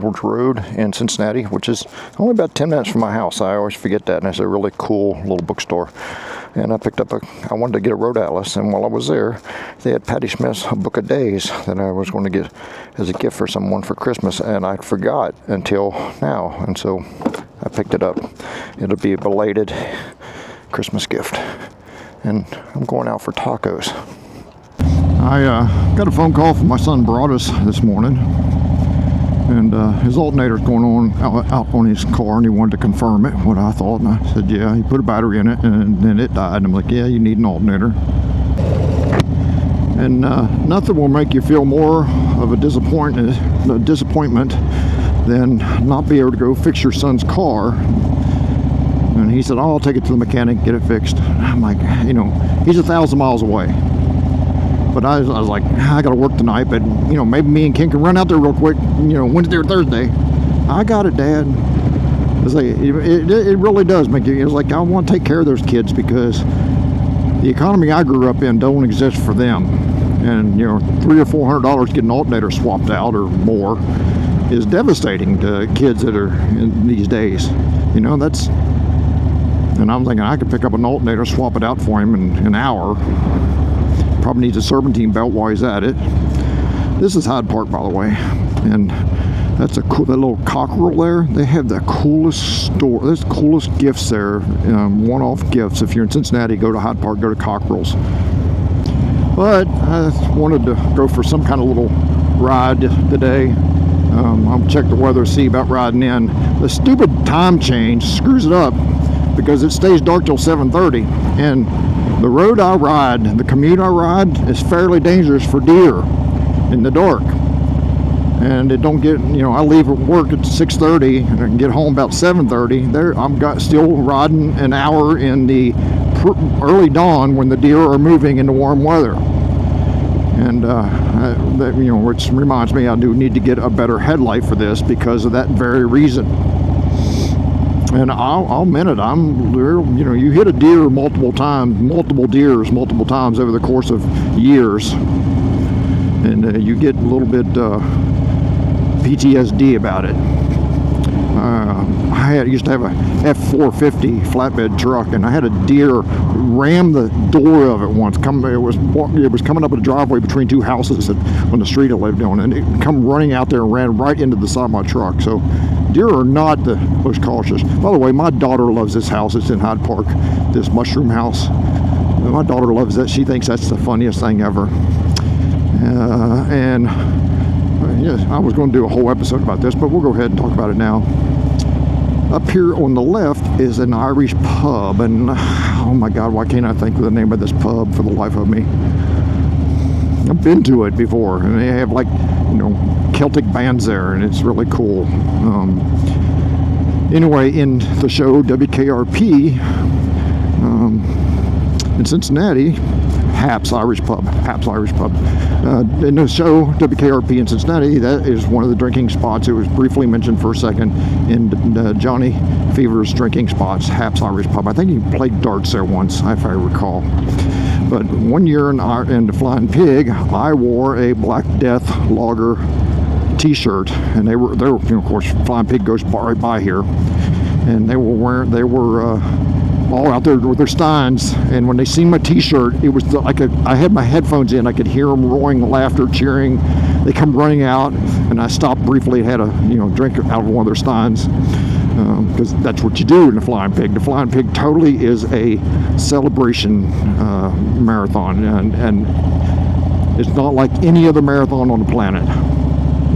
Road in Cincinnati, which is only about 10 minutes from my house. I always forget that, and it's a really cool little bookstore. And I picked up I wanted to get a road atlas, and while I was there, they had Patti Smith's Book of Days that I was going to get as a gift for someone for Christmas, and I forgot until now, and so I picked it up. It'll be a belated Christmas gift, and I'm going out for tacos. I got a phone call from my son Broadus this morning, and his alternator's going on out on his car, and he wanted to confirm it, what I thought, and I said, yeah, he put a battery in it, and then it died. And I'm like, yeah, you need an alternator. And nothing will make you feel more of a disappointment than not be able to go fix your son's car. And he said, oh, I'll take it to the mechanic, get it fixed. I'm like, you know, he's 1,000 miles away. But I was like, I gotta work tonight, but you know, maybe me and Ken can run out there real quick, you know, Wednesday or Thursday. I got it, Dad. It's like, it really does make you, it's like, I want to take care of those kids, because the economy I grew up in don't exist for them. And you know, $300 or $400 getting an alternator swapped out or more is devastating to kids that are in these days. You know, that's, and I'm thinking I could pick up an alternator, swap it out for him in an hour. Probably needs a serpentine belt while he's at it. This is Hyde Park, by the way, and that's a cool, that little cockerel there. They have the coolest store. There's the coolest gifts there, one-off gifts. If you're in Cincinnati, go to Hyde Park, go to Cockerel's. But I wanted to go for some kind of little ride today. I'll check the weather, see about riding in. The stupid time change screws it up, because it stays dark till 7:30, and the road I ride, the commute I ride, is fairly dangerous for deer in the dark. And it don't get, you know, I leave work at 6:30 and I can get home about 7:30. There, I'm still riding an hour in the early dawn when the deer are moving into warm weather. And that, you know, which reminds me, I do need to get a better headlight for this because of that very reason. And I'll admit it, you know, you hit a deer multiple deers multiple times over the course of years, and you get a little bit PTSD about it. I used to have a F450 flatbed truck, and I had a deer ram the door of it once. It was coming up a driveway between two houses on the street I lived on, and it come running out there and ran right into the side of my truck. So deer are not the most cautious. By the way, my daughter loves this house. It's in Hyde Park, this mushroom house. My daughter loves that. She thinks that's the funniest thing ever. And yes, I was going to do a whole episode about this, but we'll go ahead and talk about it now. Up here on the left is an Irish pub, and oh my God, why can't I think of the name of this pub for the life of me? I've been to it before, and they have, like, you know, Celtic bands there, and it's really cool. Anyway, in the show WKRP in Cincinnati, Hap's Irish Pub. In the show WKRP in Cincinnati, that is one of the drinking spots. It was briefly mentioned for a second in Johnny Fever's drinking spots, Hap's Irish Pub. I think he played darts there once, if I recall. But one year in the Flying Pig, I wore a Black Death Lager T-shirt, and they were, you know, of course, Flying Pig goes right by here, and they were all out there with their steins, and when they seen my T-shirt, it was like I had my headphones in, I could hear them roaring laughter, cheering. They come running out, and I stopped briefly and had a, you know, drink out of one of their steins, because that's what you do in the Flying Pig. The Flying Pig totally is a celebration marathon, and it's not like any other marathon on the planet.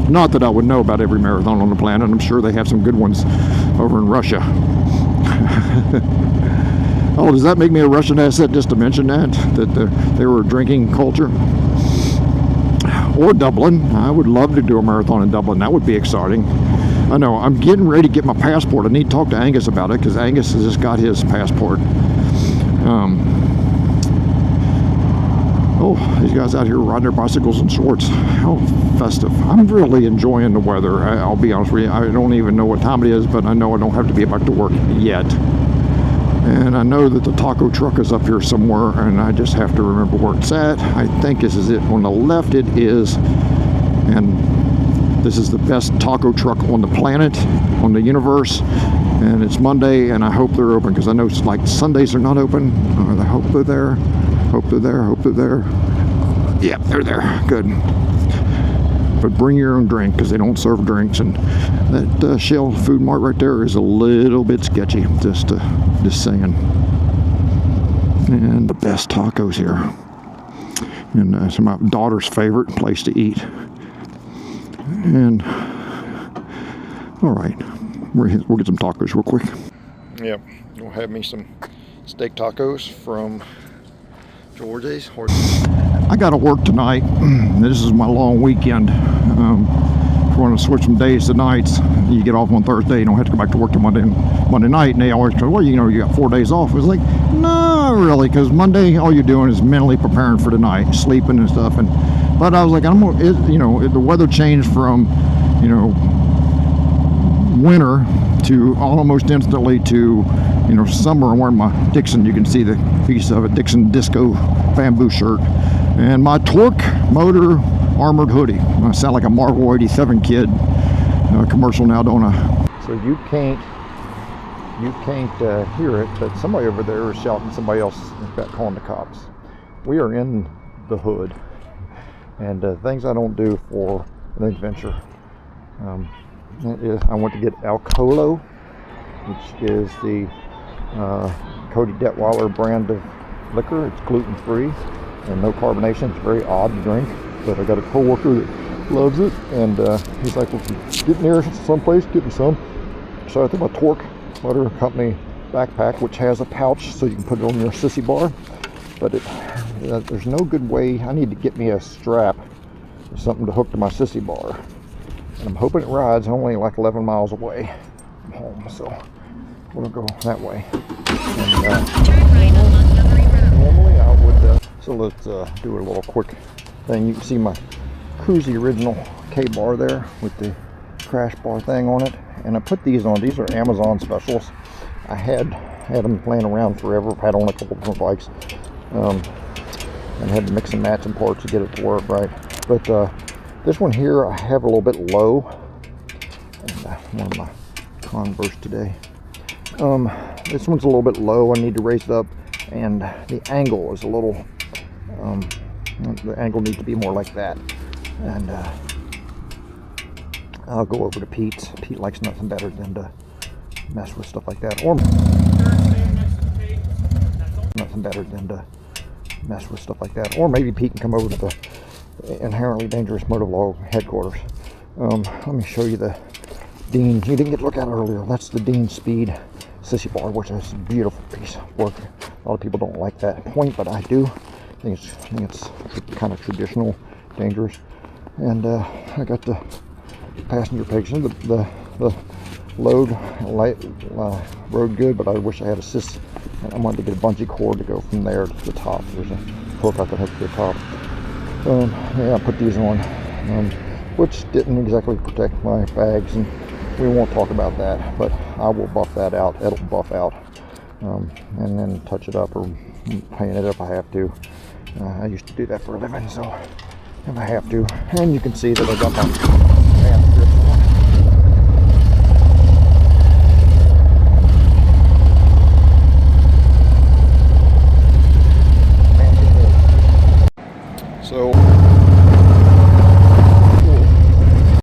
Not that I would know about every marathon on the planet. I'm sure they have some good ones over in Russia. Oh, does that make me a Russian asset just to mention that they were a drinking culture? Or Dublin. I would love to do a marathon in Dublin. That would be exciting. I know, I'm getting ready to get my passport. I need to talk to Angus about it, because Angus has just got his passport. Oh, these guys out here riding their bicycles in shorts. How festive. I'm really enjoying the weather. I'll be honest with you. I don't even know what time it is, but I know I don't have to be back to work yet. And I know that the taco truck is up here somewhere, and I just have to remember where it's at. I think this is it. On the left it is, and This is the best taco truck on the planet, on the universe, and it's Monday, and I hope they're open, because I know it's like Sundays are not open. I hope they're there. Hope they're there. Hope they're there. Yeah, they're there. Good. But bring your own drink, because they don't serve drinks, and that Shell Food Mart right there is a little bit sketchy. Just saying. And the best tacos here, and it's my daughter's favorite place to eat. And all right, we'll get some tacos real quick. Yep, we'll have me some steak tacos from George's. I got to work tonight. This is my long weekend. If you want to switch from days to nights, you get off on Thursday, you don't have to go back to work till Monday night. And they always go, well, you know, you got 4 days off. It was like, no, really, because Monday, all you're doing is mentally preparing for the night, sleeping and stuff. But I was like, you know, the weather changed from, you know, winter to almost instantly to, you know, summer. I'm wearing my Dixon. You can see the piece of it, Dixon Disco bamboo shirt, and my Torque motor armored hoodie. I sound like a Marvel 87 kid commercial now, don't I? So you can't hear it, but somebody over there is shouting. Somebody else is calling the cops. We are in the hood, and things I don't do for an adventure. I went to get Alcolo, which is the Cody Detweiler brand of liquor. It's gluten-free and no carbonation. It's very odd to drink, but I got a co-worker that loves it, and he's like, well, get near someplace, get me some. So I took my Torque Motor Company backpack, which has a pouch so you can put it on your sissy bar, but there's no good way. I need to get me a strap or something to hook to my sissy bar, and I'm hoping it rides. I'm only like 11 miles away from home, so we'll go that way. And, normally I would, so let's do a little quick thing. You can see my Cruzy original K-bar there with the crash bar thing on it, and I put these on. These are Amazon specials. I had them laying around forever. I've had on a couple different bikes, and had to mix and match some parts to get it to work right. But this one here I have a little bit low, and one of my Converse today. This one's a little bit low. I need to raise it up, and the angle is a little, the angle needs to be more like that. And I'll go over to Pete's. Pete likes nothing better than to mess with stuff like that, or nothing better than to mess with stuff like that. Or maybe Pete can come over to the Inherently Dangerous Motovlog headquarters. Let me show you the Dean. You didn't get to look at it earlier. That's the Dean Speed sissy bar, which is a beautiful piece of work. A lot of people don't like that point, but I do. I think it's kind of traditional, dangerous. And I got the passenger section. The load light rode good, but I wish I had a sis. I wanted to get a bungee cord to go from there to the top. There's a hook I could hook to the top. Yeah, I put these on, which didn't exactly protect my bags, and we won't talk about that, but I will buff that out. It'll buff out, and then touch it up or paint it if I have to. I used to do that for a living, so if I have to. And you can see that I got my